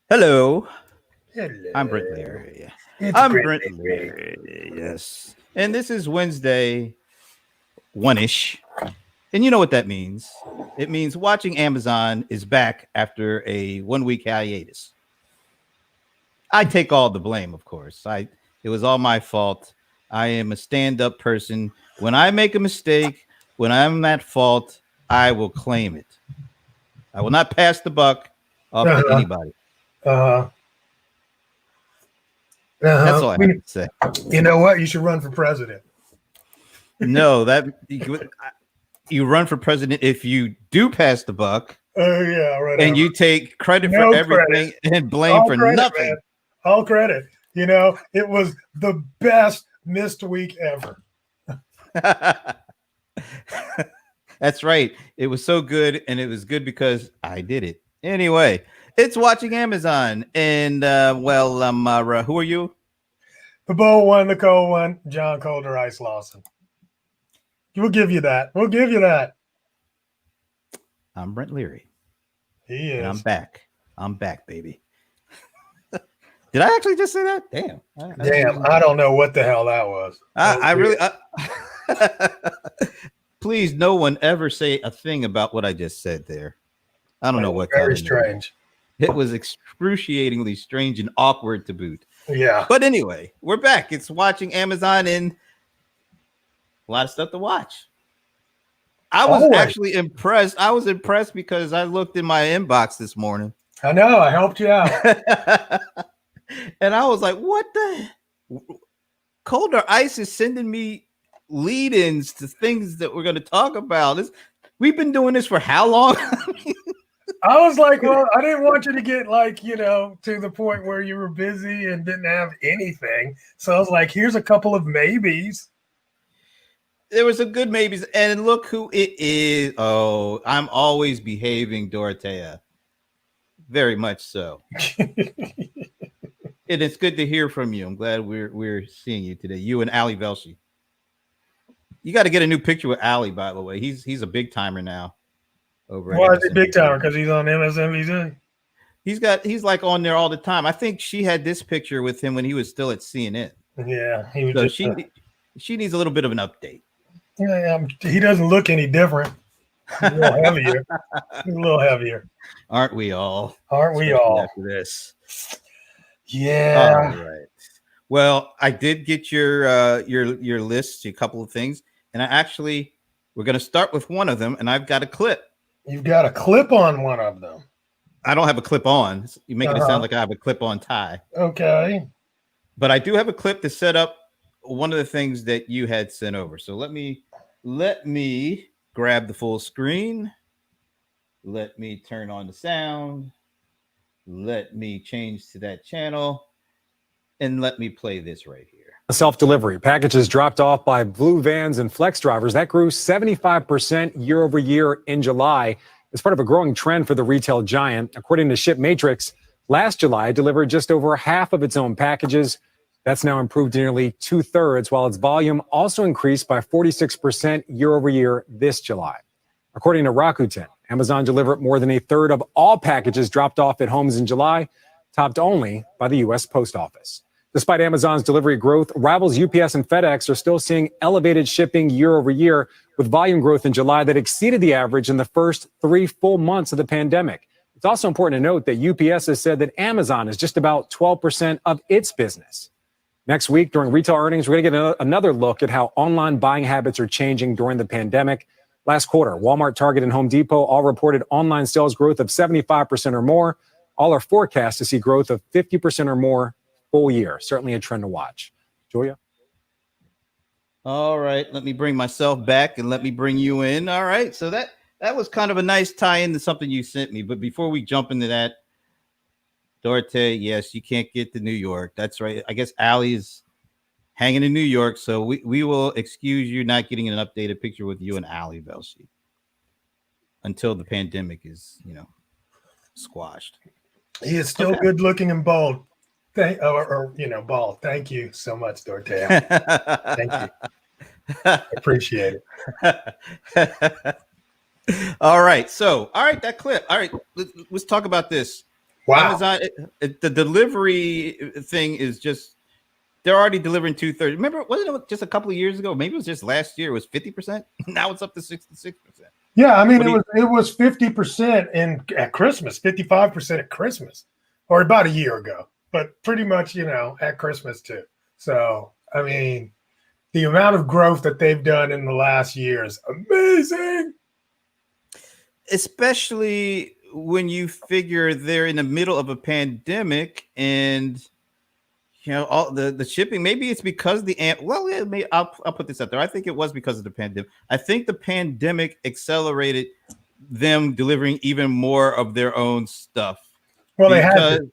Hello, I'm Brent Hello. Leary. It's I'm Brent Brent Leary. Leary, yes. And this is Wednesday, one ish. And you know what that means? It means watching Amazon is back after a 1 week hiatus. I take all the blame, of course. It was all my fault. I am a stand up person. When I make a mistake, when I'm at fault, I will claim it. I will not pass the buck off to Uh-huh. anybody. Uh-huh. That's Uh-huh. all I have to say. You know what? You should run for president. No, that you run for president if you do pass the buck Oh, yeah, and whatever. you take credit for No credit. everything and blame All for credit, man. nothing. All credit. It was the best missed week ever. That's right. It was so good, and it was good because I did it. Anyway, it's watching Amazon, and who are you? The bold one, the cold one, John Colder Ice Lawson. We'll give you that. We'll give you that. I'm Brent Leary, He and is. I'm back, baby. Did I actually just say that? Damn. Damn, I don't know what the hell that was. I really. Please, no one ever say a thing about what I just said there. I don't know what Very kind of name. strange. It was excruciatingly strange and awkward to boot. Yeah. But anyway, we're back. It's watching Amazon and a lot of stuff to watch. I was actually impressed. I was impressed because I looked in my inbox this morning. I know. I helped you out. And I was like, what the? Colder Ice is sending me lead-ins to things that we're going to talk about. We've been doing this for how long? I was like, well, I didn't want you to get to the point where you were busy and didn't have anything. So I was like, here's a couple of maybes. There was a good maybes, and look who it is. Oh, I'm always behaving, Dorothea. Very much so. And it's good to hear from you. I'm glad we're seeing you today. You and Ali Velshi. You got to get a new picture with Ali, by the way. He's a big timer now. Why is he big timer? Because he's on MSNBC. He's like on there all the time. I think she had this picture with him when he was still at CNN. Yeah, he was so she needs a little bit of an update. Yeah, he doesn't look any different. He's a little heavier. He's a little heavier. Aren't we all? Aren't we all? After this. Yeah. All right. Well, I did get your list, a couple of things, and we're going to start with one of them, and I've got a clip. You've got a clip on one of them. I don't have a clip on. You're making it sound like I have a clip on tie. Okay. But I do have a clip to set up one of the things that you had sent over. So let me grab the full screen. Let me turn on the sound. Let me change to that channel. And let me play this right here. Self-delivery packages dropped off by blue vans and flex drivers. That grew 75% year over year in July. It's part of a growing trend for the retail giant. According to Ship Matrix, last July delivered just over half of its own packages. That's now improved to nearly 2/3, while its volume also increased by 46% year over year this July. According to Rakuten, Amazon delivered more than 1/3 of all packages dropped off at homes in July, topped only by the U.S. Post Office. Despite Amazon's delivery growth, rivals UPS and FedEx are still seeing elevated shipping year over year, with volume growth in July that exceeded the average in the first 3 full months of the pandemic. It's also important to note that UPS has said that Amazon is just about 12% of its business. Next week, during retail earnings, we're going to get another look at how online buying habits are changing during the pandemic. Last quarter, Walmart, Target, and Home Depot all reported online sales growth of 75% or more. All are forecast to see growth of 50% or more full year. Certainly a trend to watch. Julia? All right. Let me bring myself back and let me bring you in. All right. So that was kind of a nice tie into something you sent me. But before we jump into that, Dorte, yes, you can't get to New York. That's right. I guess Ali is hanging in New York. So we will excuse you not getting an updated picture with you and Ali Velshi until the pandemic is, squashed. He is still good looking and bold. Bald. Thank you so much, Dorothea. Thank you. I appreciate it. All right. So, that clip. All right. Let's talk about this. Wow. Amazon, the delivery thing is just, they're already delivering 2/3. Remember, wasn't it just a couple of years ago? Maybe it was just last year. It was 50%. Now it's up to 66%. Yeah, I mean, it was 50% at Christmas, 55% at Christmas, or about a year ago, but pretty much, at Christmas too. So, I mean, the amount of growth that they've done in the last year is amazing. Especially when you figure they're in the middle of a pandemic and all the shipping. Maybe it's because I'll put this out there. I think it was because of the pandemic. I think the pandemic accelerated them delivering even more of their own stuff. Well, they had to.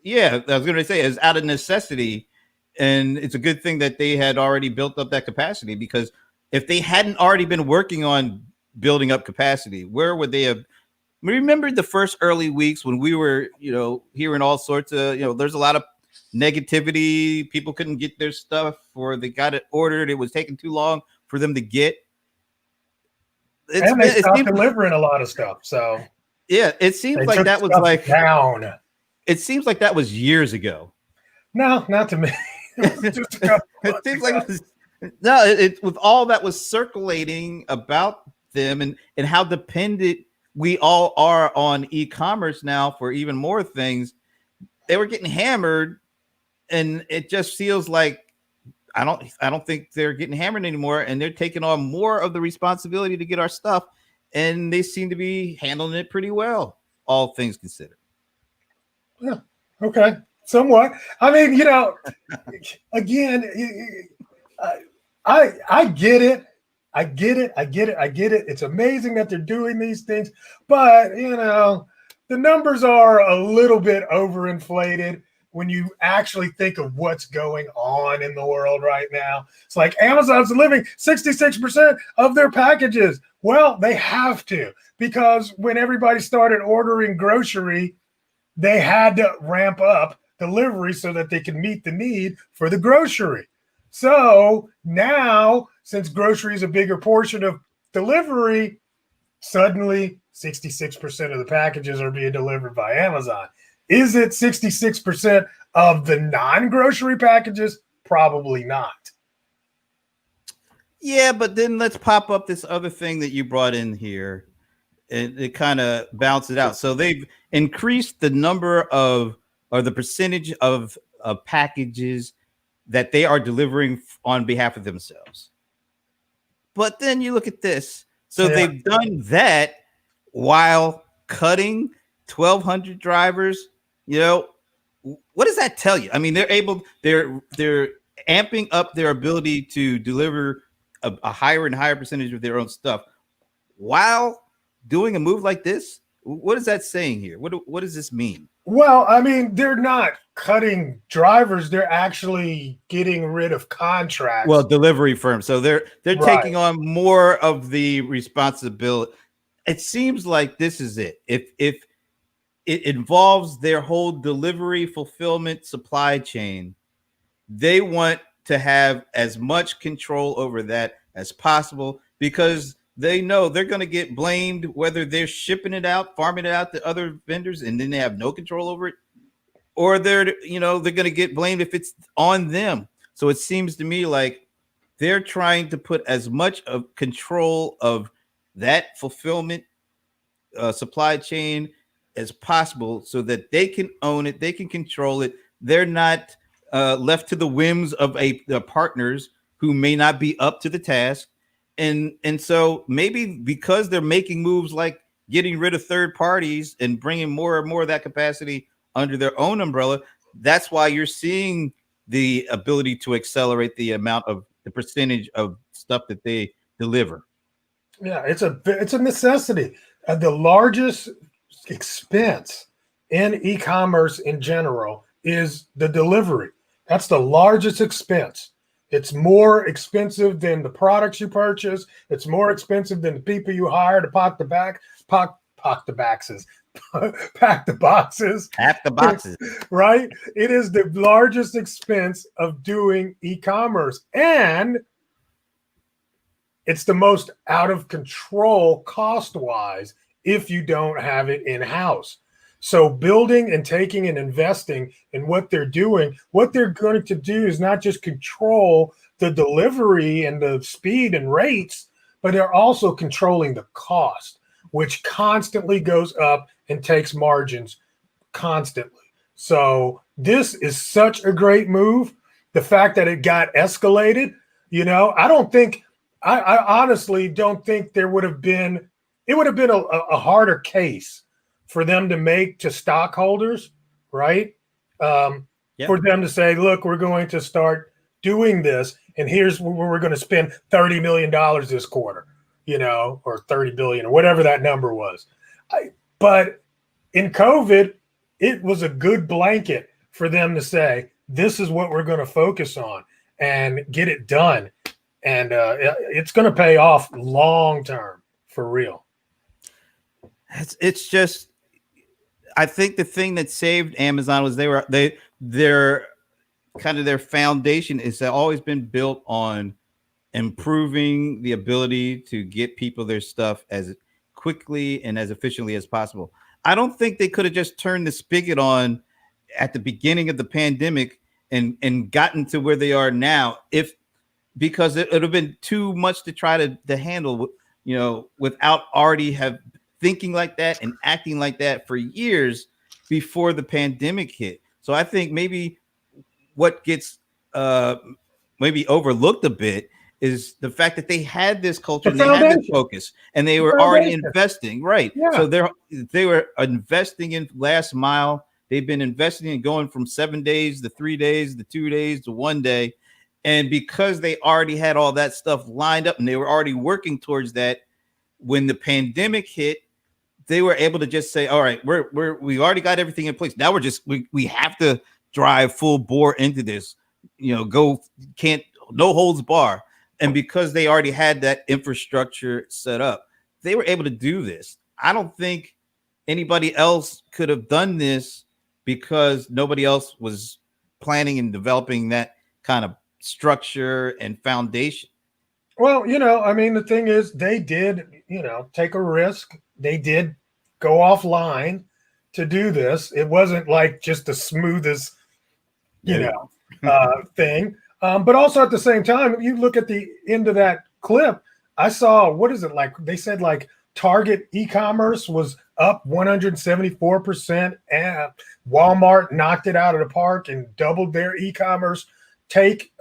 Yeah, I was going to say it's out of necessity, and it's a good thing that they had already built up that capacity, because if they hadn't already been working on building up capacity, where would they have? Remember the first early weeks when we were, hearing all sorts of, there's a lot of negativity. People couldn't get their stuff, or they got it ordered. It was taking too long for them to get. And they stopped delivering a lot of stuff. So yeah, it seems like that was like down. It seems like that was years ago. No, not to me. It was just a couple it seems like it was, no, it with all that was circulating about them and how dependent we all are on e-commerce now for even more things. They were getting hammered, and it just feels like I don't think they're getting hammered anymore, and they're taking on more of the responsibility to get our stuff, and they seem to be handling it pretty well, all things considered. Yeah. Okay. Somewhat. I mean, again, I get it. I get it. It's amazing that they're doing these things, but the numbers are a little bit overinflated when you actually think of what's going on in the world right now. It's like Amazon's delivering 66% of their packages. Well, they have to, because when everybody started ordering grocery, they had to ramp up delivery so that they could meet the need for the grocery. So now, since grocery is a bigger portion of delivery, suddenly 66% of the packages are being delivered by Amazon. Is it 66% of the non-grocery packages? Probably not. Yeah, but then let's pop up this other thing that you brought in here. It kind of balances out. So they've increased the number of, or the percentage of packages that they are delivering on behalf of themselves. But then you look at this. So they've done that while cutting 1,200 drivers. What does that tell you? I mean, they're amping up their ability to deliver a higher and higher percentage of their own stuff while doing a move like this. What is that saying here? What does this mean? Well, I mean, they're not cutting drivers; they're actually getting rid of contracts. Well, delivery firms. So they're taking on more of the responsibility. It seems like this is it. If it involves their whole delivery, fulfillment, supply chain, they want to have as much control over that as possible, because they know they're going to get blamed whether they're shipping it out, farming it out to other vendors, and then they have no control over it, or they're going to get blamed if it's on them. So it seems to me like they're trying to put as much of control of that fulfillment supply chain as possible, so that they can own it, they can control it. They're not left to the whims of the partners who may not be up to the task. And so maybe because they're making moves like getting rid of third parties and bringing more and more of that capacity under their own umbrella, that's why you're seeing the ability to accelerate the amount of the percentage of stuff that they deliver. Yeah, it's a necessity. The largest expense in e-commerce in general is the delivery. That's the largest expense. It's more expensive than the products you purchase. It's more expensive than the people you hire to pack the boxes. Right? It is the largest expense of doing e-commerce, and it's the most out of control cost-wise if you don't have it in-house. So building and taking and investing in what they're doing, what they're going to do is not just control the delivery and the speed and rates, but they're also controlling the cost, which constantly goes up and takes margins constantly. So this is such a great move. The fact that it got escalated, I honestly don't think it would have been a harder case for them to make to stockholders, right? For them to say, look, we're going to start doing this, and here's where we're going to spend $30 million this quarter, or 30 billion or whatever that number was. But in COVID, it was a good blanket for them to say, this is what we're going to focus on and get it done. And it's going to pay off long term for real. It's just, I think the thing that saved Amazon was their kind of their foundation has always been built on improving the ability to get people their stuff as quickly and as efficiently as possible. I don't think they could have just turned the spigot on at the beginning of the pandemic and gotten to where they are now, because it would have been too much to try to handle, without already have thinking like that and acting like that for years before the pandemic hit. So I think maybe what gets maybe overlooked a bit is the fact that they had this culture, and they had this focus, and they were already investing, right? Yeah. So they were investing in last mile. They've been investing in going from 7 days to 3 days to 2 days to 1 day. And because they already had all that stuff lined up and they were already working towards that, when the pandemic hit, they were able to just say, all right, we already got everything in place. Now we have to drive full bore into this, no holds bar. And because they already had that infrastructure set up, they were able to do this. I don't think anybody else could have done this because nobody else was planning and developing that kind of structure and foundation. Well, the thing is, they did, take a risk. They did go offline to do this. It wasn't like just the smoothest, thing. But also at the same time, if you look at the end of that clip, I saw, what is it like? They said like Target e-commerce was up 174%, and Walmart knocked it out of the park and doubled their e-commerce take.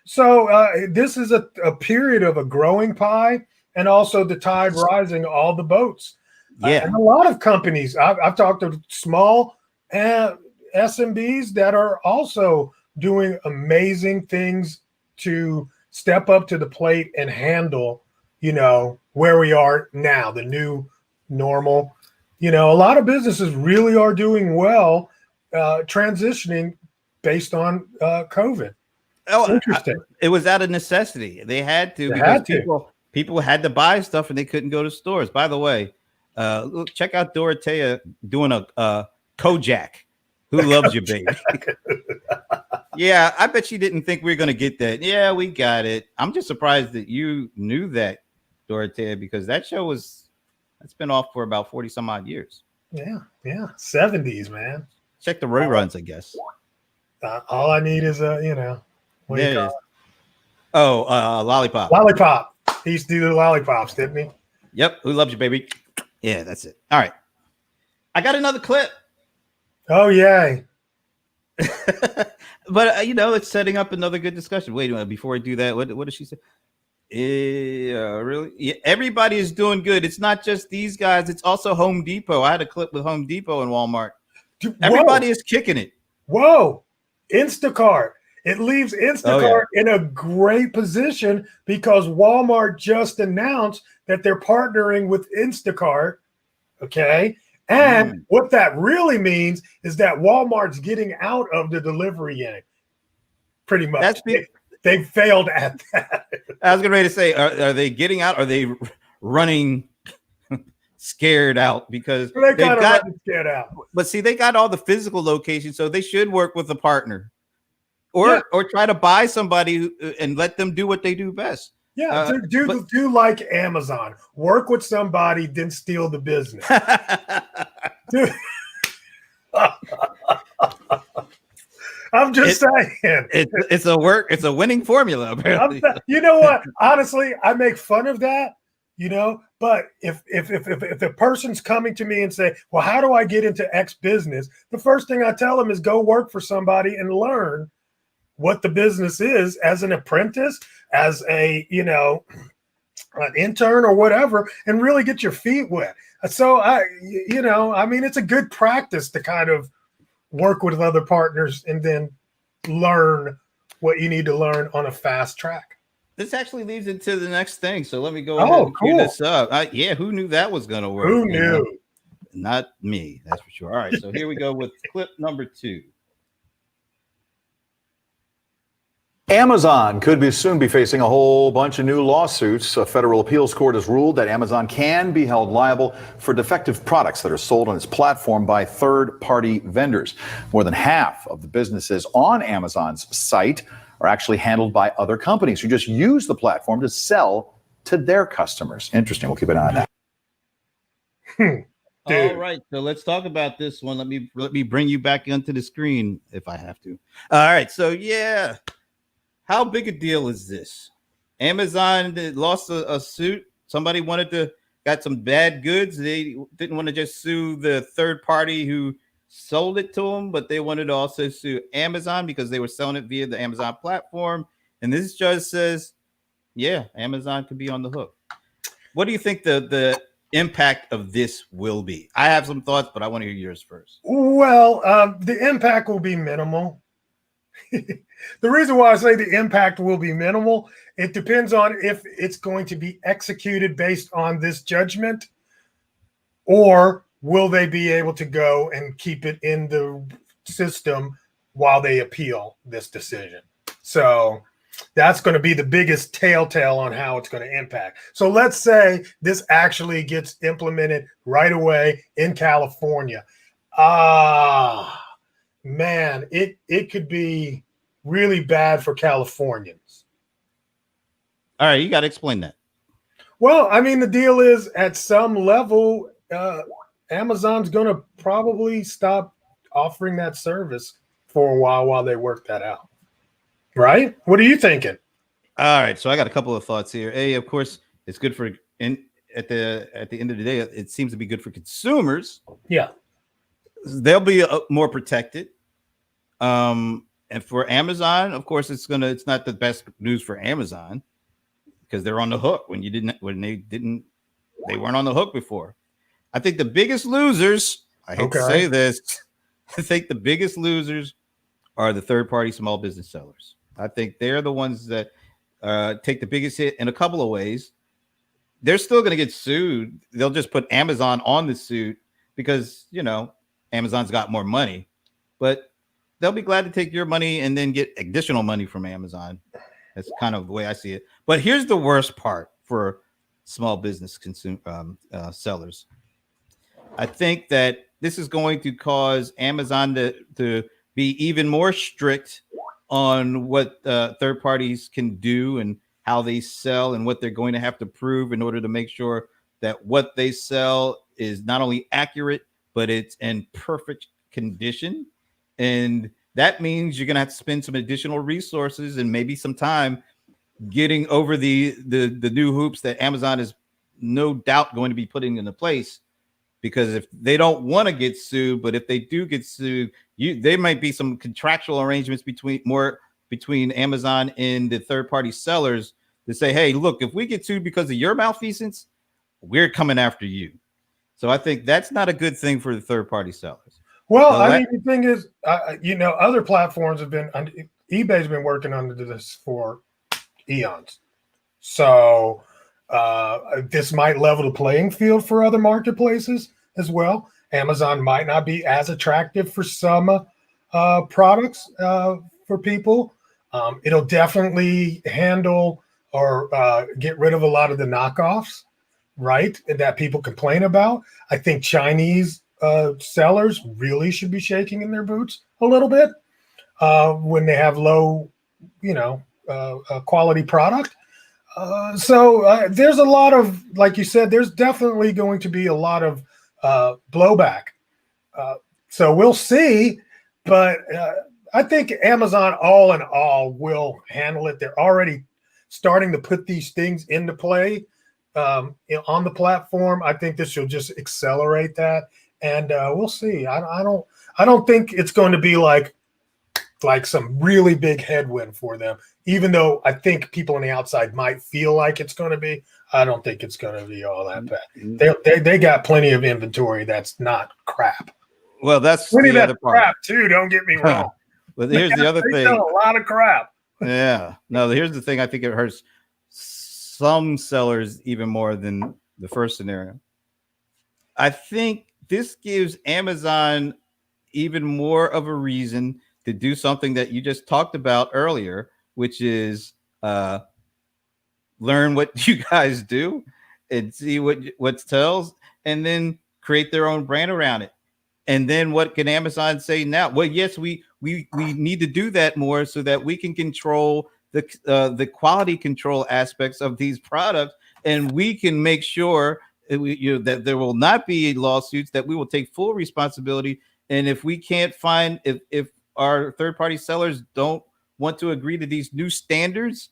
So this is a period of a growing pie, and also the tide rising all the boats. Yeah. And a lot of companies, I've talked to small SMBs that are also doing amazing things to step up to the plate and handle, where we are now, the new normal. A lot of businesses really are doing well, transitioning based on COVID. Oh, interesting. It was out of necessity. They had to, because people had to buy stuff and they couldn't go to stores. By the way, check out Dorothea doing a Kojak. Who loves you, baby? Yeah, I bet she didn't think we were going to get that. Yeah, we got it. I'm just surprised that you knew that, Dorothea, because that show that's been off for about 40 some odd years. Yeah. 70s, man. Check the reruns, I guess. All I need is what do you call it? Oh, Lollipop. Lollipop. He used to do the lollipops, didn't he? Yep. Who loves you, baby? Yeah, that's it. All right. I got another clip. Oh, yay. But, it's setting up another good discussion. Wait a minute. Before I do that, what did she say? Really? Yeah, everybody is doing good. It's not just these guys. It's also Home Depot. I had a clip with Home Depot and Walmart. Dude, everybody is kicking it. Whoa. Instacart. It leaves Instacart in a great position because Walmart just announced that they're partnering with Instacart. Okay. And what that really means is that Walmart's getting out of the delivery game. Pretty much. They failed at that. I was getting ready to say, are they getting out? Are they running scared out? Because they got scared out. But see, they got all the physical locations, so they should work with a partner. Or try to buy somebody and let them do what they do best. Yeah, do like Amazon. Work with somebody, then steal the business. just saying. It's a winning formula, apparently. You know what? Honestly, I make fun of that, but if the person's coming to me and say, well, how do I get into X business? The first thing I tell them is go work for somebody and learn what the business is as an apprentice, as a, an intern or whatever, and really get your feet wet. So it's a good practice to kind of work with other partners and then learn what you need to learn on a fast track. This actually leads into the next thing. So let me go ahead and cue this up. Who knew that was going to work? Who knew? Not me, that's for sure. All right, so here we go with clip number 2. Amazon could soon be facing a whole bunch of new lawsuits. A federal appeals court has ruled that Amazon can be held liable for defective products that are sold on its platform by third-party vendors. More than half of the businesses on Amazon's site are actually handled by other companies who just use the platform to sell to their customers. Interesting. We'll keep an eye on that. All right, so let's talk about this one. Let me bring you back onto the screen if I have to. All right, so yeah. How big a deal is this? Amazon lost a suit. Somebody got some bad goods. They didn't want to just sue the third party who sold it to them, but they wanted to also sue Amazon because they were selling it via the Amazon platform. And this judge says, yeah, Amazon could be on the hook. What do you think the impact of this will be? I have some thoughts, but I want to hear yours first. Well, the impact will be minimal. The reason why I say the impact will be minimal, it depends on if it's going to be executed based on this judgment, or will they be able to go and keep it in the system while they appeal this decision. So that's going to be the biggest telltale on how it's going to impact. So let's say this actually gets implemented right away in California. Man, it could be really bad for Californians. All right, you got to explain that. Well, I mean, the deal is at some level, Amazon's going to probably stop offering that service for a while they work that out. Right? What are you thinking? All right, so I got a couple of thoughts here. Of course, it's good for at the end of the day, it seems to be good for consumers. Yeah, they'll be more protected. And for Amazon, of course, it's not the best news for Amazon because they're on the hook when they weren't on the hook before. I think the biggest losers, I hate to say this, I think the biggest losers are the third-party small business sellers. I think they're the ones that take the biggest hit in a couple of ways. They're still going to get sued. They'll just put Amazon on the suit because, Amazon's got more money. But they'll be glad to take your money and then get additional money from Amazon. That's kind of the way I see it. But here's the worst part for small business sellers. I think that this is going to cause Amazon to be even more strict on what third parties can do and how they sell and what they're going to have to prove in order to make sure that what they sell is not only accurate, but it's in perfect condition. And that means you're going to have to spend some additional resources and maybe some time getting over the new hoops that Amazon is no doubt going to be putting into place. Because if they don't want to get sued, but if they do get sued, there might be some contractual arrangements between Amazon and the third-party sellers to say, hey, look, if we get sued because of your malfeasance, we're coming after you. So I think that's not a good thing for the third-party sellers. Well, the thing is, other platforms eBay's been working on this for eons. So this might level the playing field for other marketplaces as well. Amazon might not be as attractive for some products for people. It'll definitely handle or get rid of a lot of the knockoffs, right, that people complain about. I think Chinese sellers really should be shaking in their boots a little bit when they have low, quality product. So there's a lot of, like you said, there's definitely going to be a lot of blowback. So we'll see, but I think Amazon, all in all, will handle it. They're already starting to put these things into play on the platform. I think this will just accelerate that, and we'll see. I don't think it's going to be like some really big headwind for them. Even though I think people on the outside might feel like it's going to be, I don't think it's going to be all that bad. They got plenty of inventory that's not crap. Well, that's Plenty the of other that part. crap too. Don't get me wrong. But here's the other They thing. sell a lot of crap. Yeah. No, here's the thing. I think it hurts some sellers even more than the first scenario. I think this gives Amazon even more of a reason to do something that you just talked about earlier, which is learn what you guys do and see what tells, and then create their own brand around it. And then what can Amazon say now? Well, yes, we need to do that more so that we can control the quality control aspects of these products, and we can make sure that there will not be lawsuits, that we will take full responsibility. And if we can't find, if our third-party sellers don't want to agree to these new standards,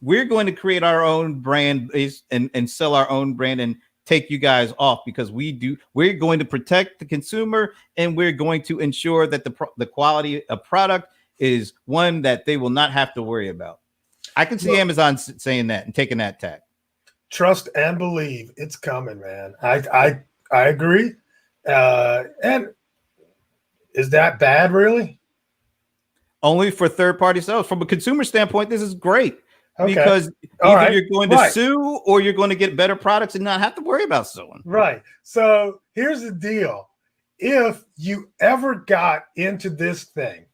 we're going to create our own brand and sell our own brand and take you guys off, because we're going to protect the consumer, and we're going to ensure that the quality of product is one that they will not have to worry about. I can see Amazon saying that and taking that tack. Trust and believe it's coming, man. I agree. And is that bad, really? Only for third-party sellers. From a consumer standpoint, this is great. Okay. Because either you're going to sue, or you're going to get better products and not have to worry about suing. Right. So here's the deal. If you ever got into this thing,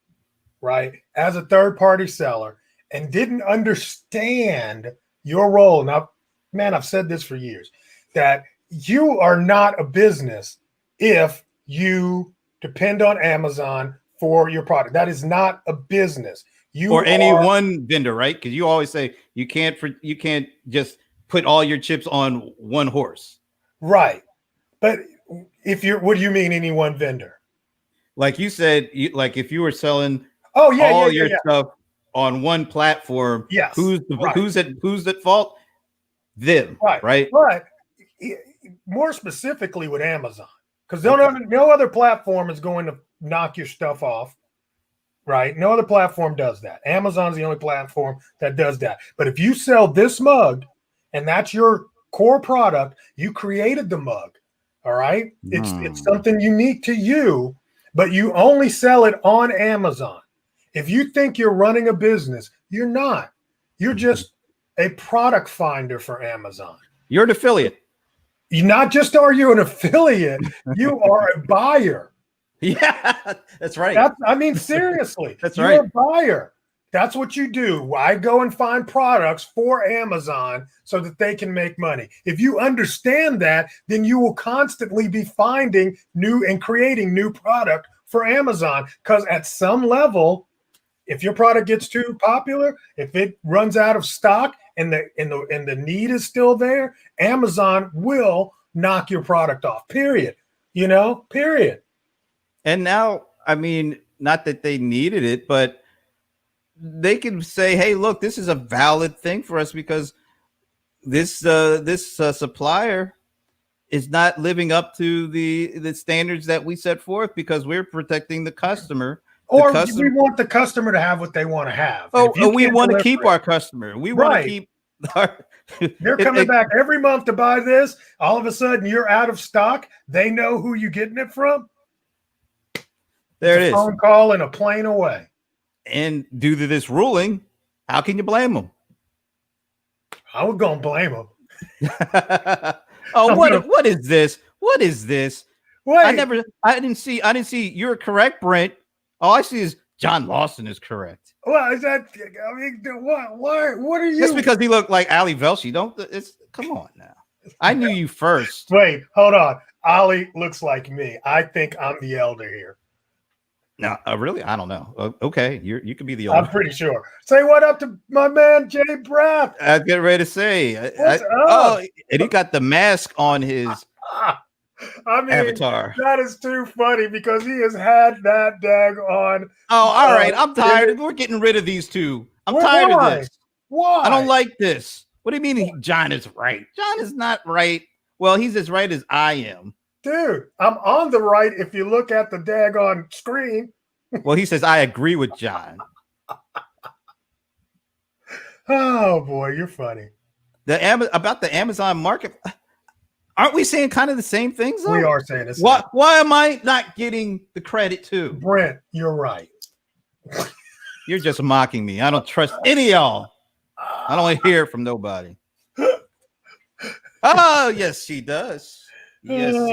right, as a third-party seller and didn't understand your role, now, man, I've said this for years, that you are not a business if you depend on Amazon for your product. That is not a business. Or any one vendor, right? Because you always say you can't just put all your chips on one horse. Right. But what do you mean any one vendor? Like you said, like if you were selling your stuff on one platform, yes, who's at fault? Them, right? But more specifically with Amazon, because no other platform is going to knock your stuff off. Right. No other platform does that. Amazon's the only platform that does that. But if you sell this mug and that's your core product, you created the mug. All right. It's something unique to you, but you only sell it on Amazon. If you think you're running a business, you're not. You're just a product finder for Amazon. You're an affiliate. You not just are you an affiliate, you are a buyer. Yeah, that's right. Seriously, that's you're right. a buyer. That's what you do. I go and find products for Amazon so that they can make money. If you understand that, then you will constantly be finding new and creating new product for Amazon. Because at some level, if your product gets too popular, if it runs out of stock and the need is still there, Amazon will knock your product off. Period. Period. And now, I mean, not that they needed it, but they can say, hey, look, this is a valid thing for us because this supplier is not living up to the standards that we set forth, because we're protecting the customer. Or we want the customer to have what they want to have. We want to keep our customer. We want to keep our... They're coming back every month to buy this. All of a sudden, you're out of stock. They know who you're getting it from. There it is. Phone call and a plane away. And due to this ruling, how can you blame them? I was gonna blame them. What is this? What is this? Wait. I didn't see. You're correct, Brent. All I see is John Lawson is correct. Well, is that? I mean, what are you? Just because he looked like Ali Velshi, come on now. I knew you first. Wait, hold on. Ali looks like me. I think I'm the elder here. No, really? I don't know. Okay, you could be the older. I'm pretty sure. Say what up to my man Jay Braff. I was getting ready to say. What's up? And he got the mask on his I mean, avatar. that is too funny because he has had that dag on. Oh, all right. I'm tired. We're getting rid of these two. I'm tired of Why? this. Why? I don't like this. What do you mean John is right? John is not right. Well, he's as right as I am. Dude, I'm on the right if you look at the daggone screen. Well, he says I agree with John. Oh boy, you're funny. About the Amazon market. Aren't we saying kind of the same things? Though? We are saying this. Why am I not getting the credit too? Brent, you're right. You're just mocking me. I don't trust any of y'all. I don't want to hear it from nobody. Oh, yes, she does. Yes, she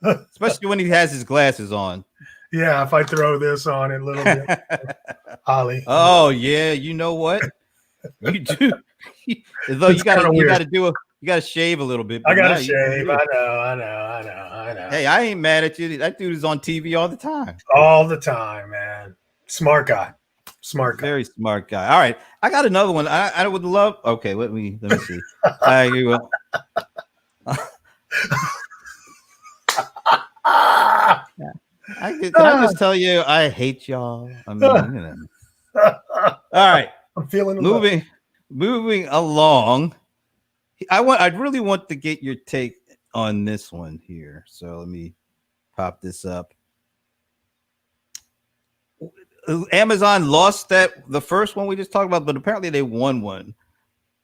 does. Especially when he has his glasses on. Yeah, if I throw this on it a little bit. Ollie. Oh, yeah. You know what? You do. Though you got to shave a little bit. I got to shave. I know. Hey, I ain't mad at you. That dude is on TV all the time. All the time, man. Smart guy. Very smart guy. All right. I got another one. I would love. Okay, let me see. I agree with. Can I just tell you, I hate y'all. I mean, All right. I'm feeling moving along. I really want to get your take on this one here. So let me pop this up. Amazon lost the first one we just talked about, but apparently they won one.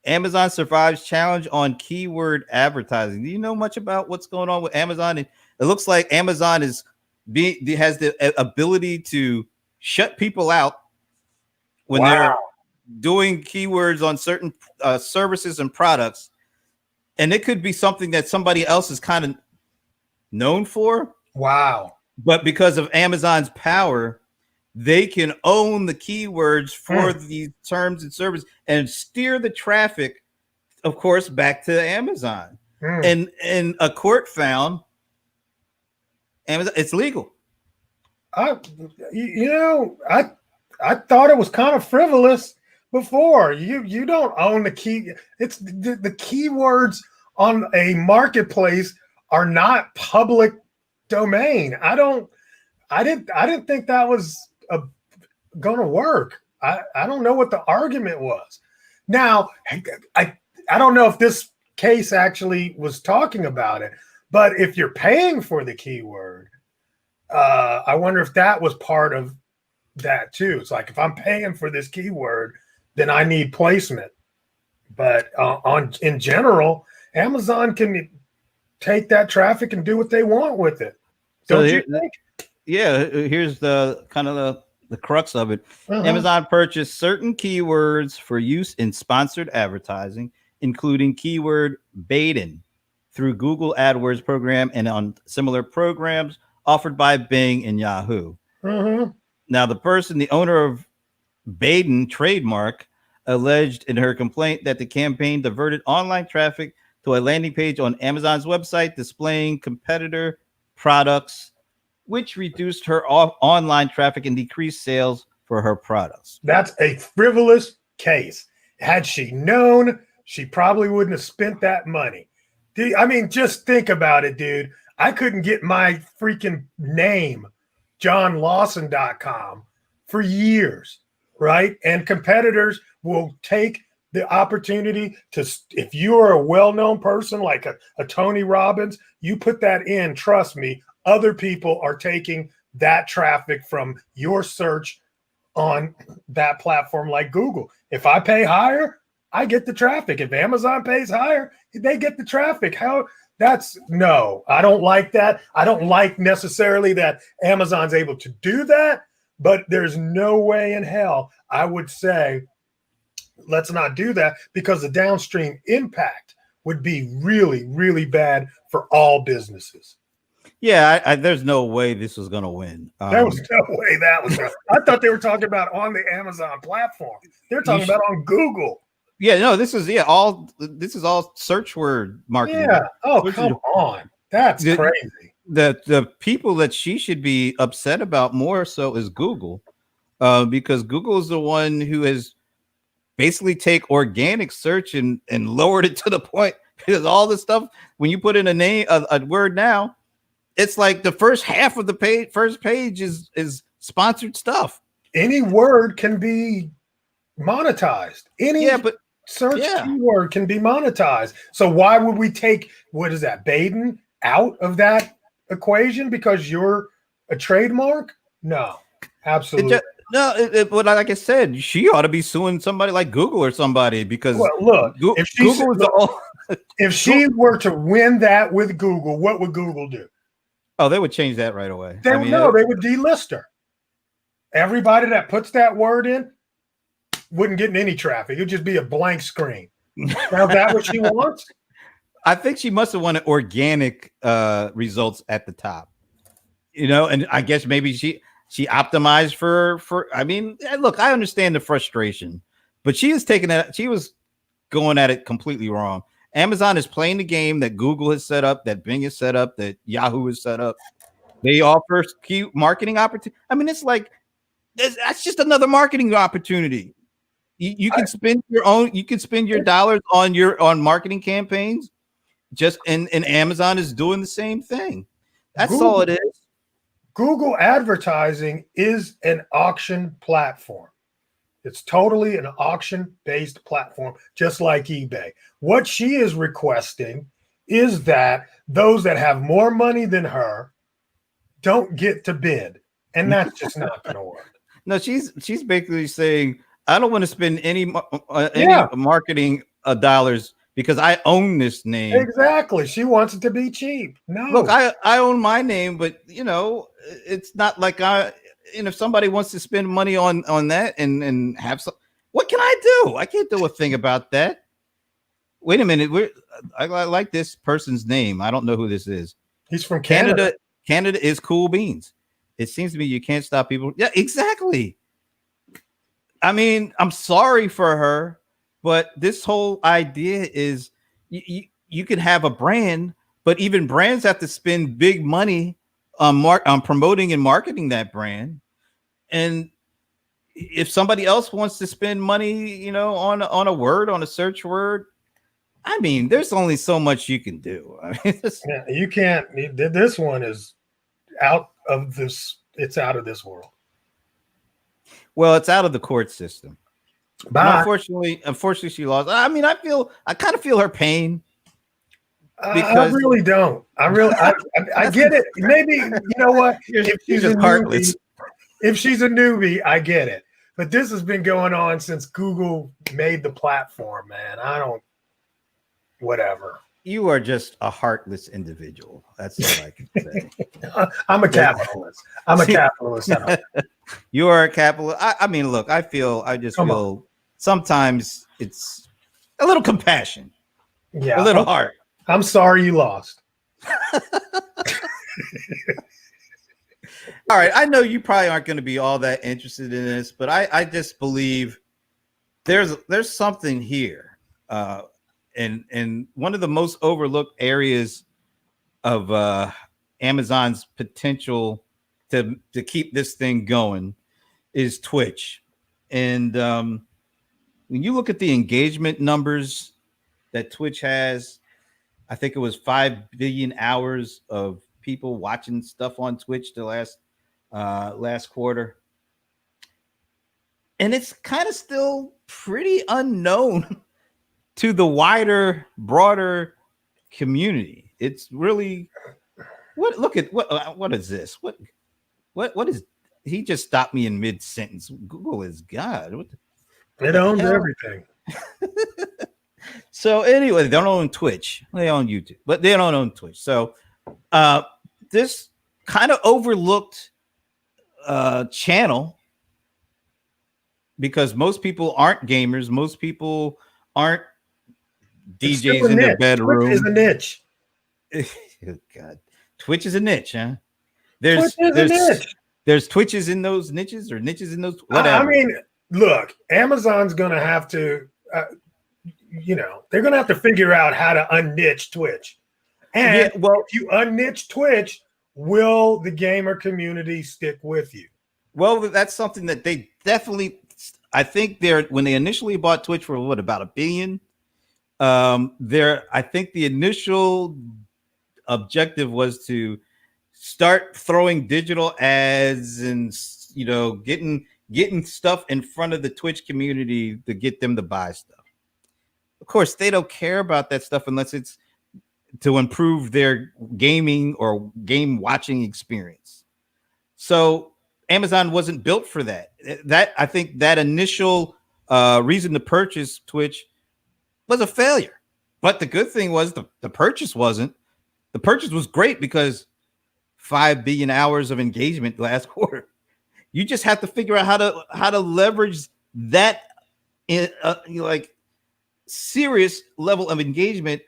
Amazon survives challenge on keyword advertising. Do you know much about what's going on with Amazon? It looks like Amazon has the ability to shut people out when they're doing keywords on certain services and products, and it could be something that somebody else is kind of known for. Wow! But because of Amazon's power, they can own the keywords for these terms and services and steer the traffic, of course, back to Amazon. And a court found Amazon it's legal. I thought it was kind of frivolous before. You don't own the key. It's the keywords on a marketplace are not public domain. I didn't think that was gonna work. I don't know what the argument was. Now, I don't know if this case actually was talking about it, but if you're paying for the keyword, I wonder if that was part of that too. It's like if I'm paying for this keyword, then I need placement. But in general, Amazon can take that traffic and do what they want with it. Don't you think? Yeah, here's the kind of the crux of it. Amazon purchased certain keywords for use in sponsored advertising, including keyword baiting through Google AdWords program and on similar programs offered by Bing and Yahoo. Now, the owner of Baden trademark, alleged in her complaint that the campaign diverted online traffic to a landing page on Amazon's website displaying competitor products, which reduced her online traffic and decreased sales for her products. That's a frivolous case. Had she known, she probably wouldn't have spent that money. I mean, just think about it, dude. I couldn't get my freaking name, johnlawson.com, for years, right? And competitors will take the opportunity to, if you are a well-known person like a Tony Robbins, you put that in, trust me, other people are taking that traffic from your search on that platform like Google. If I pay higher, I get the traffic. If Amazon pays higher, they get the traffic. No, I don't like that. I don't like necessarily that Amazon's able to do that, but there's no way in hell I would say, let's not do that, because the downstream impact would be really, really bad for all businesses. Yeah, there's no way this was going to win. There was no way that was going to. I thought they were talking about on the Amazon platform. They're talking about on Google. Yeah, no, this is all search word marketing. Yeah. Oh, come on. That's crazy. The people that she should be upset about more so is Google, because Google is the one who has basically take organic search and lowered it to the point because all the stuff when you put in a name, a word now, it's like the first half of the first page is sponsored stuff. Any word can be monetized. Any search keyword can be monetized. So why would we take, what is that, Baden out of that equation because you're a trademark? No, absolutely. But like I said, she ought to be suing somebody like Google or somebody because look, if she were to win that with Google, what would Google do? Oh, they would change that right away. They would delist her. Everybody that puts that word in wouldn't get any traffic. It'd just be a blank screen. Now, is that what she wants? I think she must have wanted organic results at the top, and I guess maybe she optimized for. I mean, look, I understand the frustration, but she is taking that. She was going at it completely wrong. Amazon is playing the game that Google has set up, that Bing has set up, that Yahoo has set up. They offer key marketing opportunity. I mean, it's like that's just another marketing opportunity. You can spend your own. You can spend your dollars on marketing campaigns. And Amazon is doing the same thing. That's all it is. Google advertising is an auction platform. It's totally an auction-based platform, just like eBay. What she is requesting is that those that have more money than her don't get to bid, and that's just not going to work. No, she's basically saying, I don't want to spend any marketing dollars because I own this name. Exactly. She wants it to be cheap. No. Look, I own my name, but it's not like if somebody wants to spend money on that and have some, what can I do? I can't do a thing about that. Wait a minute. I like this person's name. I don't know who this is. He's from Canada. Canada is cool beans. It seems to me you can't stop people. Yeah, exactly. I mean, I'm sorry for her, but this whole idea is you can have a brand, but even brands have to spend big money on promoting and marketing that brand. And if somebody else wants to spend money, on a word, on a search word, I mean, there's only so much you can do. I mean, you can't. This one is out of this. It's out of this world. Well, it's out of the court system. But unfortunately, she lost. I mean, I kind of feel her pain. Because I really don't. I get it. Maybe you know what? If she's a newbie, I get it. But this has been going on since Google made the platform, man. Whatever. You are just a heartless individual. That's all I can say. I'm a capitalist. You are a capitalist. I mean, look, I just feel sometimes it's a little compassion. Yeah. A little heart. I'm sorry you lost. All right. I know you probably aren't going to be all that interested in this, but I just believe there's something here. And one of the most overlooked areas of Amazon's potential to keep this thing going is Twitch. And when you look at the engagement numbers that Twitch has, I think it was 5 billion hours of people watching stuff on Twitch the last quarter. And it's kind of still pretty unknown to the broader community. It's really what is this? What is he just stopped me in mid-sentence. Google is God. It owns everything. So anyway, they don't own Twitch. They own YouTube, but they don't own Twitch. So this kind of overlooked channel, because most people aren't gamers. Most people aren't DJs in their bedroom. Twitch is a niche. God, Twitch is a niche, huh? There's Twitches in those niches, or niches in those whatever. I mean, look, Amazon's going to have to, they're going to have to figure out how to unniche Twitch. And if you unniche Twitch, will the gamer community stick with you? Well, that's something that they definitely. I think when they initially bought Twitch for about $1 billion. I think the initial objective was to start throwing digital ads and getting stuff in front of the Twitch community to get them to buy stuff. Of course, they don't care about that stuff unless it's to improve their gaming or game watching experience. So Amazon wasn't built for that. I think that initial reason to purchase Twitch was a failure. But the good thing was the purchase wasn't. The purchase was great because 5 billion hours of engagement last quarter. You just have to figure out how to leverage that in like serious level of engagement.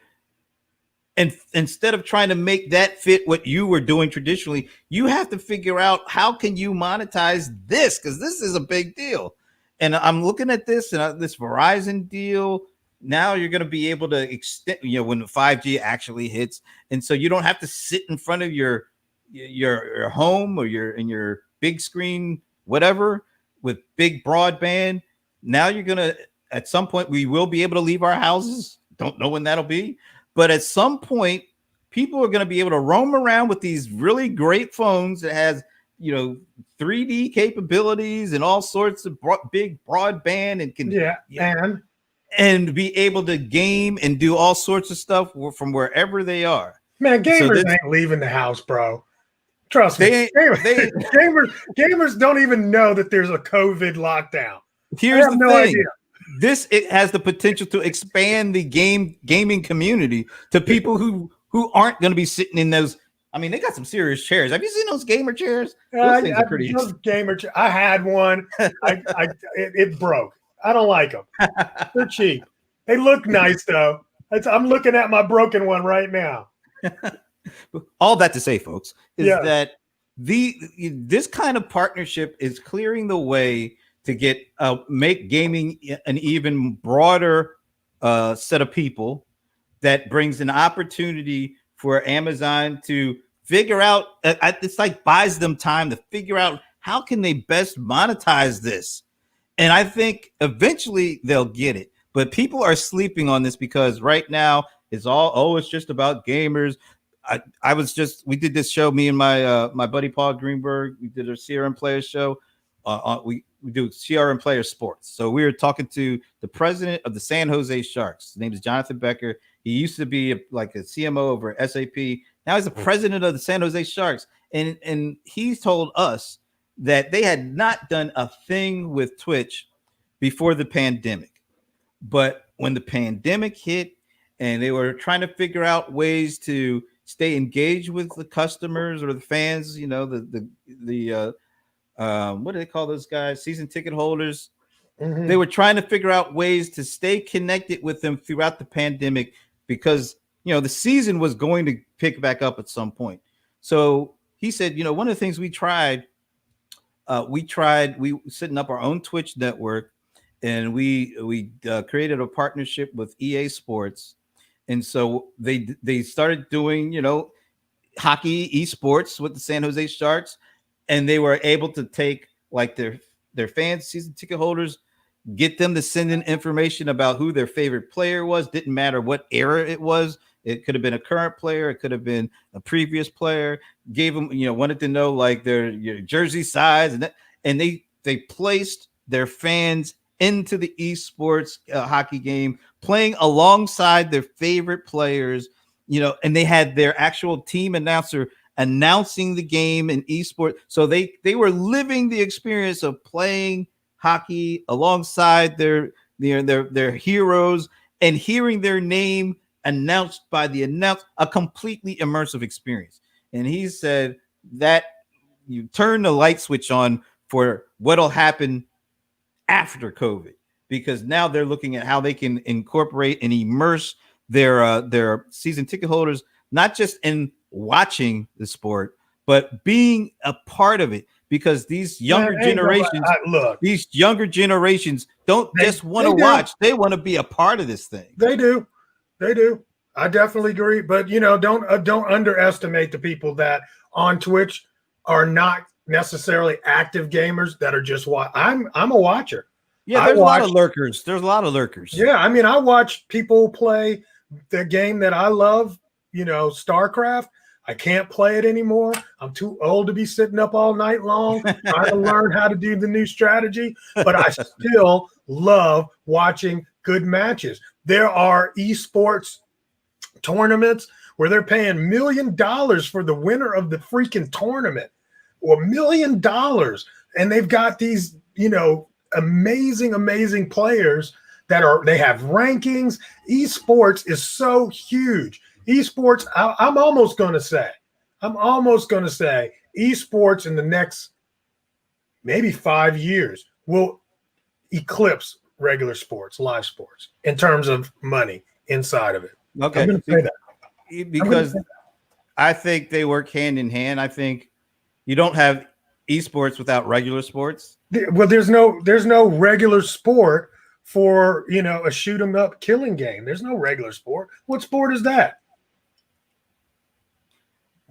And instead of trying to make that fit what you were doing traditionally, you have to figure out how can you monetize this, because this is a big deal. And I'm looking at this and this Verizon deal. Now you're going to be able to extend, when the 5G actually hits, and so you don't have to sit in front of your home or your big screen, whatever, with big broadband. Now you're going to, at some point, we will be able to leave our houses. Don't know when that'll be. But at some point, people are going to be able to roam around with these really great phones that has, 3D capabilities and all sorts of big broadband and can and be able to game and do all sorts of stuff from wherever they are. Man, gamers ain't leaving the house, bro. Trust me. Gamers don't even know that there's a COVID lockdown. Here's the thing. It has the potential to expand the gaming community to people who aren't going to be sitting in those. I mean, they got some serious chairs. Have you seen those gamer chairs? Those things are pretty. I had one. It broke. I don't like them. They're cheap. They look nice though. I'm looking at my broken one right now. All that to say, folks, is that this kind of partnership is clearing the way to get make gaming an even broader set of people. That brings an opportunity for Amazon to figure out. It's like buys them time to figure out how can they best monetize this. And I think eventually they'll get it. But people are sleeping on this because right now it's it's just about gamers. We did this show, me and my buddy Paul Greenberg. We did a CRM Players show. We do CRM Player Sports. So we were talking to the president of the San Jose Sharks. His name is Jonathan Becker. He used to be a CMO over at SAP. Now he's the president of the San Jose Sharks. And he told us that they had not done a thing with Twitch before the pandemic. But when the pandemic hit and they were trying to figure out ways to stay engaged with the customers or the fans, what do they call those guys? Season ticket holders. Mm-hmm. They were trying to figure out ways to stay connected with them throughout the pandemic because, the season was going to pick back up at some point. So he said, one of the things we tried setting up our own Twitch network, and we created a partnership with EA Sports. And so they started doing, hockey esports with the San Jose Sharks. And they were able to take like their fans, season ticket holders, get them to send in information about who their favorite player was. Didn't matter what era it was. It could have been a current player. It could have been a previous player. Gave them, wanted to know like their jersey size, and they placed their fans into the esports hockey game, playing alongside their favorite players. And they had their actual team announcer announcing the game in esports. So they were living the experience of playing hockey alongside their heroes and hearing their name announced by a completely immersive experience. And he said that you turn the light switch on for what'll happen after COVID, because now they're looking at how they can incorporate and immerse their season ticket holders, not just in watching the sport, but being a part of it, because these younger generations don't just want to watch, they want to be a part of this thing. They do. I definitely agree. But don't underestimate the people that on Twitch are not necessarily active gamers that are just I'm a watcher. Yeah, I there's a lot of watched, lurkers. There's a lot of lurkers. yeah, I mean, I watch people play the game that I love, StarCraft. I can't play it anymore. I'm too old to be sitting up all night long trying to learn how to do the new strategy, but I still love watching good matches. There are esports tournaments where they're paying $1 million for the winner of the freaking tournament, or $1 million. And they've got these, amazing players they have rankings. Esports is so huge. Esports, I'm almost going to say esports in the next maybe 5 years will eclipse regular sports, live sports, in terms of money inside of it. Okay. I'm going to say that. Because I think they work hand in hand. I think you don't have esports without regular sports. Well, there's no regular sport for a shoot 'em up killing game. There's no regular sport. What sport is that?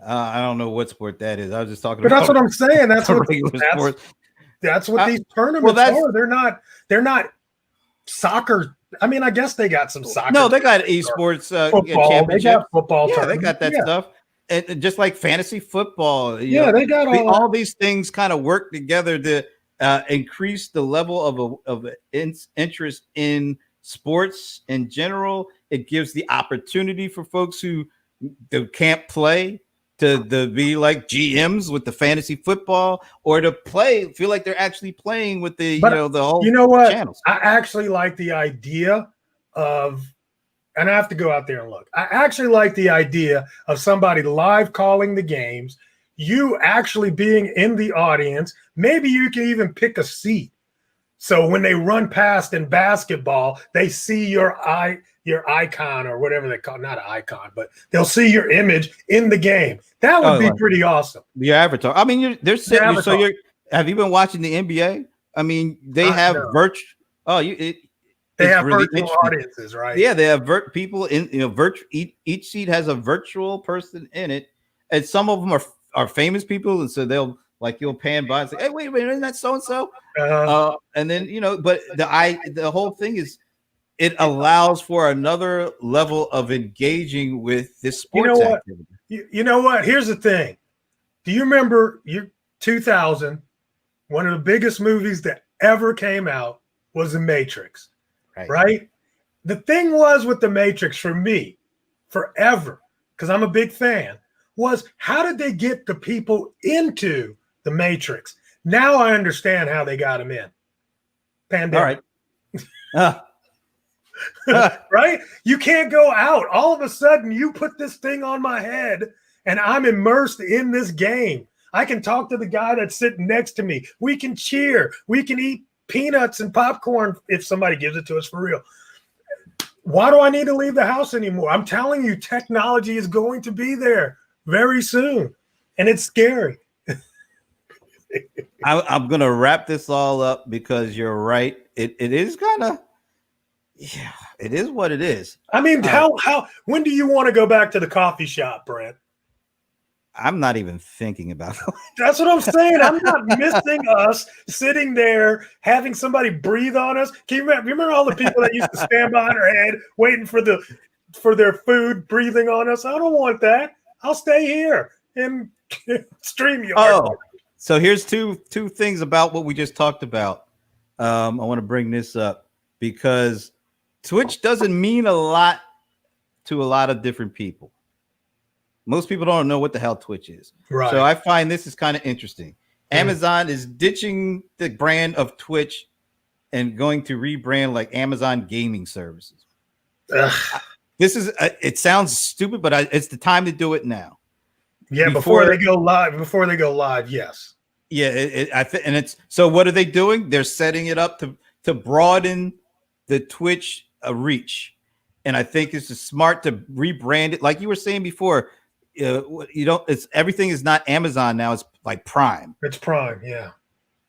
I don't know what sport that is. I was just talking But about. that's what I'm saying. That's what these tournaments are. They're not soccer. I mean, I guess they got some soccer. No, they got esports football. championships. They got football. Yeah, they got that stuff. And just like fantasy football. They got all these things kind of work together to increase the level of interest in sports in general. It gives the opportunity for folks who can't play to be like GMs with the fantasy football, or to feel like they're actually playing with the whole channels. I actually like the idea of, and I have to go out there and look. I actually like the idea of somebody live calling the games, you actually being in the audience. Maybe you can even pick a seat. So when they run past in basketball, they see your icon, or whatever they call, not an icon, but they'll see your image in the game. That would be pretty awesome. The avatar. I mean, they're sitting. Have you been watching the NBA? I mean, they have virtual. They have really virtual audiences, right? Yeah, they have people in virtual. Each seat has a virtual person in it, and some of them are famous people, and so you'll pan by and say, "Hey, wait a minute, isn't that so and so?" And then but the whole thing is, it allows for another level of engaging with this sports activity. You know what? Here's the thing. Do you remember 2000? One of the biggest movies that ever came out was The Matrix, right? The thing was with The Matrix for me forever, because I'm a big fan, was how did they get the people into The Matrix? Now I understand how they got them in. Pandemic. All right. Right? You can't go out. All of a sudden, you put this thing on my head, and I'm immersed in this game. I can talk to the guy that's sitting next to me. We can cheer. We can eat peanuts and popcorn if somebody gives it to us for real. Why do I need to leave the house anymore? I'm telling you, technology is going to be there very soon, and it's scary. I'm going to wrap this all up because you're right. It is kind of, yeah, it is what it is. I mean, when do you want to go back to the coffee shop, Brent? I'm not even thinking about it. That's what I'm saying. I'm not missing us sitting there having somebody breathe on us. Can you remember all the people that used to stand behind our head waiting for their food, breathing on us? I don't want that. I'll stay here and stream you. Oh, so here's two things about what we just talked about. I want to bring this up because Twitch doesn't mean a lot to a lot of different people. Most people don't know what the hell Twitch is. Right. So I find this is kind of interesting. Amazon is ditching the brand of Twitch and going to rebrand like Amazon Gaming Services. This is it sounds stupid, but it's the time to do it now. Yeah, before they go live. Yes. Yeah, and it's so. What are they doing? They're setting it up to broaden the Twitch reach, and I think it's just smart to rebrand it. Like you were saying before, it's everything is not Amazon now. It's like Prime. It's Prime, yeah.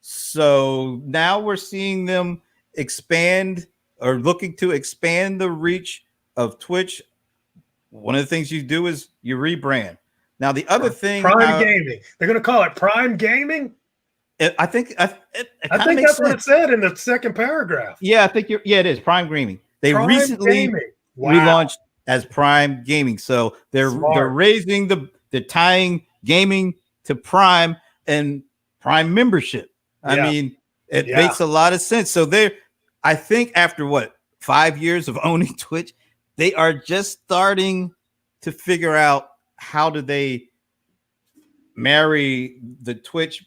So now we're seeing them expand or looking to expand the reach of Twitch. One of the things you do is you rebrand. Now the other thing, Prime Gaming. They're going to call it Prime Gaming. I think it I kind of think makes that's what it sense. said in the second paragraph. Yeah, I think you're. Yeah, it is Prime Gaming. They Prime recently Gaming. Wow. relaunched as Prime Gaming, so they're Smart. raising they're tying gaming to Prime and Prime membership. I Yeah. mean, it Yeah. makes a lot of sense. So I think after 5 years of owning Twitch, they are just starting to figure out how do they marry the Twitch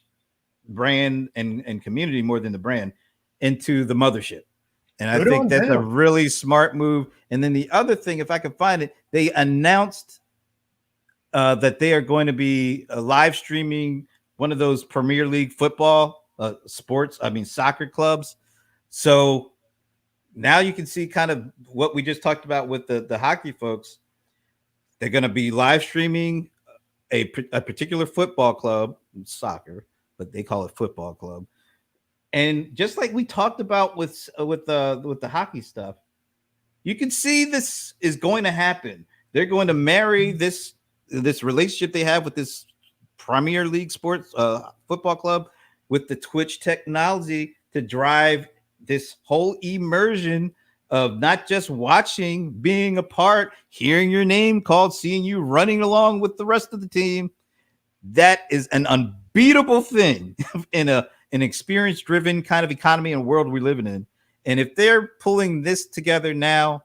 brand and community more than the brand into the mothership. And I Good think on that's a them. really smart move. And then the other thing, if I can find it, they announced that they are going to be live streaming one of those Premier League football soccer clubs. So now you can see kind of what we just talked about with the hockey folks. They're going to be live streaming a particular football club, soccer, but they call it football club. And just like we talked about with the hockey stuff, you can see this is going to happen. They're going to marry this relationship they have with this Premier League sports football club with the Twitch technology to drive this whole immersion of not just watching, being a part, hearing your name called, seeing you running along with the rest of the team. That is an unbeatable thing in an experience-driven kind of economy and world we're living in. And if they're pulling this together now,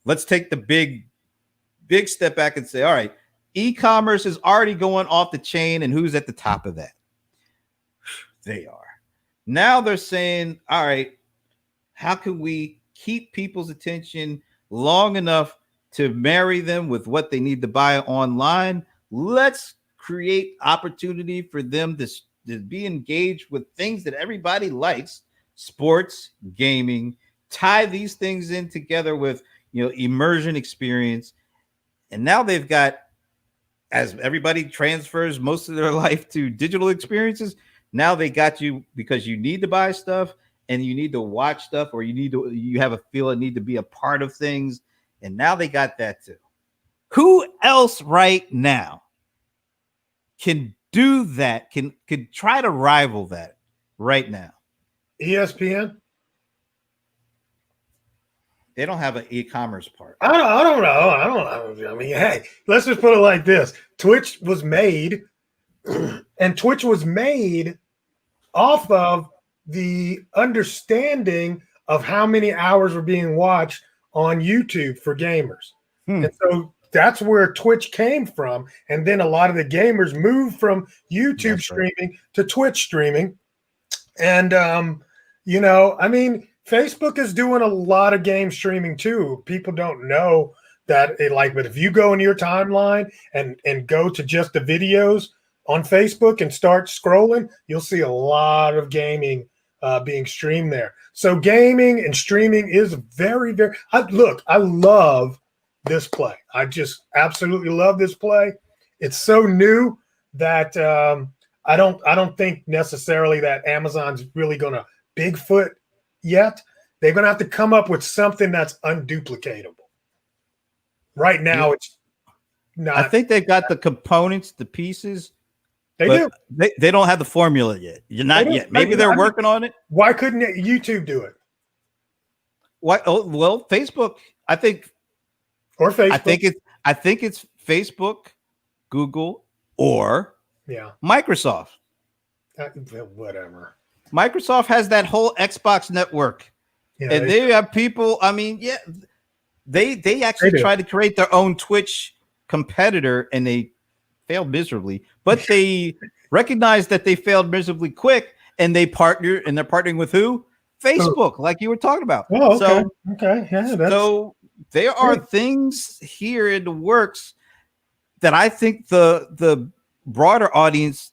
let's take the big step back and say, all right, e-commerce is already going off the chain, and who's at the top of that? They are. Now they're saying, all right, how can we keep people's attention long enough to marry them with what they need to buy online? Let's create opportunity for them to be engaged with things that everybody likes, sports, gaming, tie these things in together with, immersion experience. And now they've got, as everybody transfers most of their life to digital experiences, now they got you because you need to buy stuff and you need to watch stuff, or you have a feel and need to be a part of things. And now they got that too. Who else right now can do that, can try to rival that right now? ESPN? They don't have an e-commerce part. I don't know. I mean, hey, let's just put it like this. Twitch was made, and Twitch was made off of the understanding of how many hours were being watched on YouTube for gamers. And so that's where Twitch came from. And then a lot of the gamers moved from YouTube streaming to Twitch streaming. And, I mean, Facebook is doing a lot of game streaming too. People don't know that but if you go in your timeline and go to just the videos on Facebook and start scrolling, you'll see a lot of gaming being streamed there. So gaming and streaming is very, very. I love this play. I just absolutely love this play. It's so new that I don't think necessarily that Amazon's really going to Bigfoot yet. They're going to have to come up with something that's unduplicatable. Right now, it's not. I think they've got the components, the pieces. They do. They don't have the formula yet. Not yet. Maybe they're working on it. Why couldn't YouTube do it? Why? Oh, well, Facebook. I think. Or Facebook. I think it's Facebook, Google, or Microsoft. Whatever. Microsoft has that whole Xbox network, and they have people. I mean, they actually tried to create their own Twitch competitor, and they failed miserably. But they recognized that they failed miserably quick, and they're partnering with who? Facebook, like you were talking about. Oh, okay. Yeah, so there are things here in the works that I think the broader audience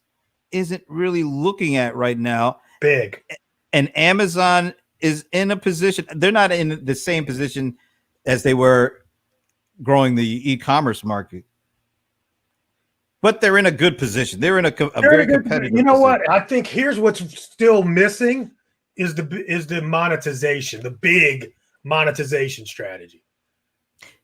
isn't really looking at right now. Big. And Amazon is in a position. They're not in the same position as they were growing the e-commerce market, but they're in a good position. They're in a very competitive. You know what? I think here's what's still missing is the monetization, the big monetization strategy.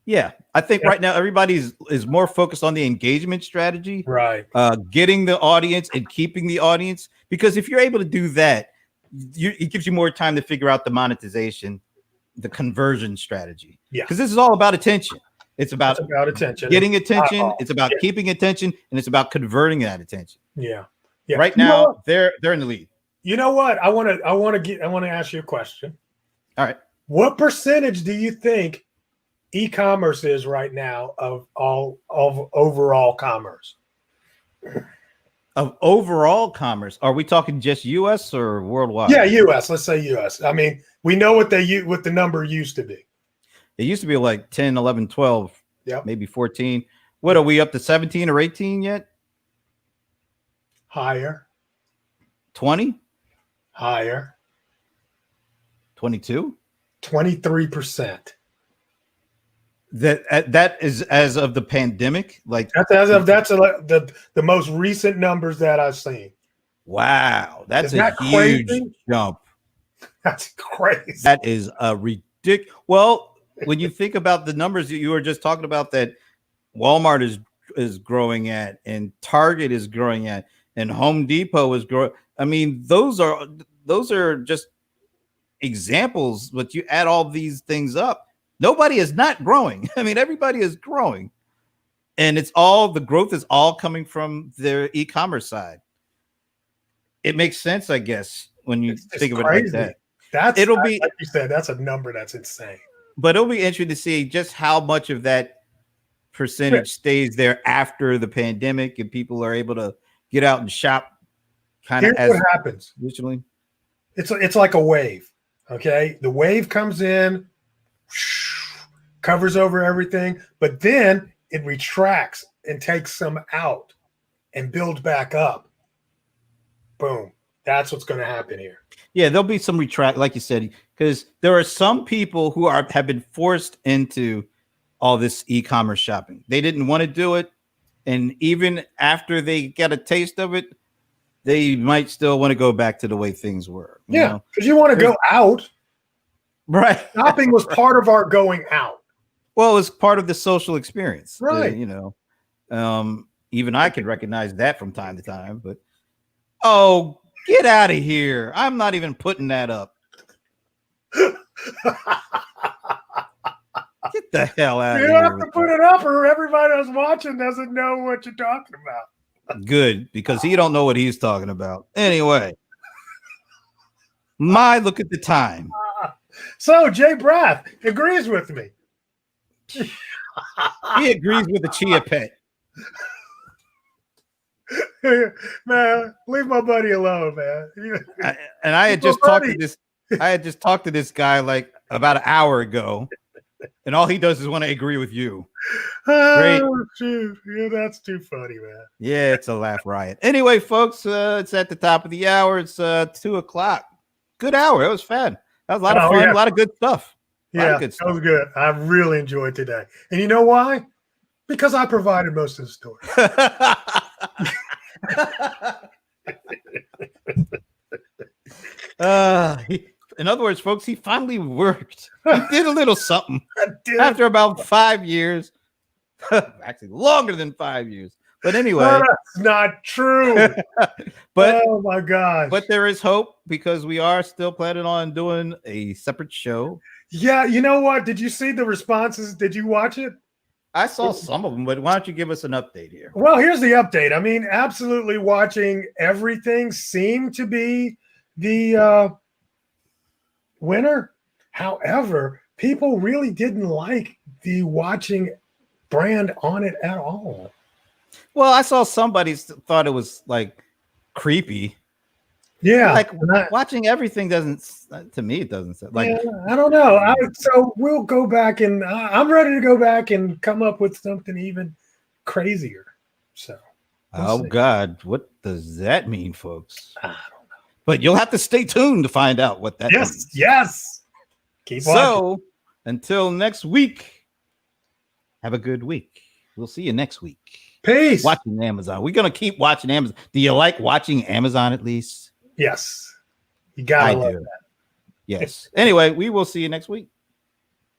Yeah, I think Yeah. right now everybody is more focused on the engagement strategy, Right. getting the audience and keeping the audience. Because if you're able to do that, it gives you more time to figure out the monetization, the conversion strategy. Yeah. Because this is all about attention. It's about attention. getting attention. It's about Yeah. keeping attention, and it's about converting that attention. Yeah. Yeah. Right You know now, what? they're in the lead. You know what? I want to ask you a question. All right. What percentage do you think e-commerce is right now of overall commerce? Of overall commerce, are we talking just U.S. or worldwide? Yeah, U.S. Let's say U.S. I mean, we know what the number used to be. It used to be like 10, 11, 12, Yep. maybe 14. What are we up to 17 or 18 yet? Higher. 20? Higher. 22? 23%. That is as of the pandemic. Like That's the most recent numbers that I've seen. wow, that's Isn't that a huge crazy? jump. That's crazy. That is a ridiculous. Well, when you think about the numbers that you were just talking about, that Walmart is growing at, and Target is growing at, and Home Depot is growing. I mean, those are just examples. But you add all these things up, nobody is not growing. I mean, everybody is growing, and the growth is all coming from their e-commerce side. It makes sense, I guess, when you think of it like that. Like you said, that's a number that's insane. But it'll be interesting to see just how much of that percentage stays there after the pandemic and people are able to get out and shop. Here's what happens. Originally, it's like a wave. Okay, the wave comes in, covers over everything, but then it retracts and takes some out and builds back up. Boom. That's what's going to happen here. Yeah, there'll be some retract, like you said, because there are some people who have been forced into all this e-commerce shopping. They didn't want to do it, and even after they get a taste of it, they might still want to go back to the way things were. Yeah, because you want to go out. Right. Shopping was part of our going out. Well, it's part of the social experience. Right. Even I can recognize that from time to time, but get out of here. I'm not even putting that up. Get the hell out of here. You have to put it up or everybody that's watching doesn't know what you're talking about. Good, because he don't know what he's talking about. Anyway, look at the time. So Jay Brath agrees with me. He agrees with the Chia Pet. Man, leave my buddy alone, man. I had just talked to this guy like about an hour ago, and all he does is want to agree with you. Great. Oh, shoot. Yeah, that's too funny, man. Yeah, it's a laugh riot. Anyway, folks, it's at the top of the hour. It's 2:00. Good hour. It was fun. That was a lot of fun. Yeah. A lot of good stuff. Yeah, that was good. I really enjoyed today. And you know why? Because I provided most of the story. In other words, folks, he finally worked. He did a little something after about 5 years. Actually, longer than 5 years. But anyway, that's not true. But oh my gosh! But there is hope, because we are still planning on doing a separate show. Yeah, you know what? Did you see the responses? Did you watch it? I saw some of them, but why don't you give us an update here? Well, here's the update. I mean, absolutely watching everything seemed to be the winner. However, people really didn't like the watching brand on it at all. Well, I saw somebody thought it was like creepy. Yeah, like watching everything doesn't, to me, it doesn't like. Yeah, I don't know. So we'll go back, and I'm ready to go back and come up with something even crazier. So, we'll see. God, what does that mean, folks? I don't know. But you'll have to stay tuned to find out what that means. Yes. Keep watching. So until next week, have a good week. We'll see you next week. Peace. Watching Amazon. We're gonna keep watching Amazon. Do you like watching Amazon at least? Yes. You gotta love that. Yes. Anyway, we will see you next week.